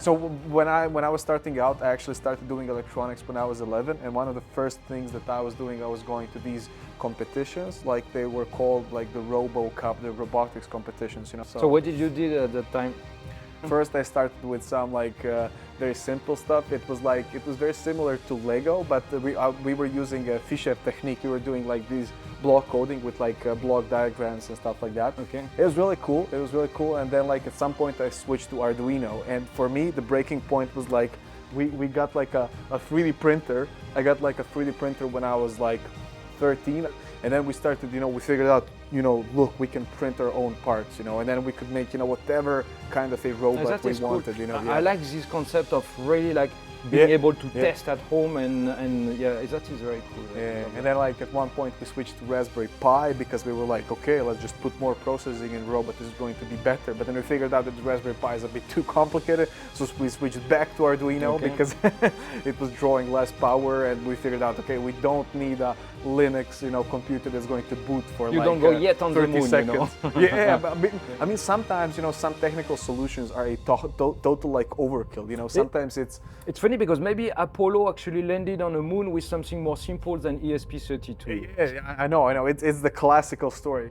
So when I was starting out, I actually started doing electronics when I was 11, and one of the first things that I was doing, I was going to these competitions, like they were called like the Robo Cup, the robotics competitions, you know. So what did you do at the time? First, I started with some very simple stuff. It was very similar to Lego, but we were using a Fischer technique. We were doing like these block coding with block diagrams and stuff like that. Okay. It was really cool. It was really cool. And then like at some point, I switched to Arduino. And for me, the breaking point was like we got like a 3D printer. I got like a 3D printer when I was like 13, and then we started, we figured out, look, we can print our own parts, and then we could make, whatever kind of a robot we wanted, cool. Yeah. I like this concept of really like being able to Yeah. test at home, and yeah, that is very cool. Yeah. And then like at one point we switched to Raspberry Pi because we were like, okay, let's just put more processing in robot, this is going to be better. But then we figured out that the Raspberry Pi is a bit too complicated, so we switched back to Arduino because it was drawing less power, and we figured out, okay, we don't need a Linux, computer that's going to boot for you don't go yet on 30 the moon, seconds. Yeah, but I mean, sometimes, some technical solutions are a total like overkill, sometimes it's funny because maybe Apollo actually landed on the moon with something more simple than ESP32. Yeah, I know, it's the classical story.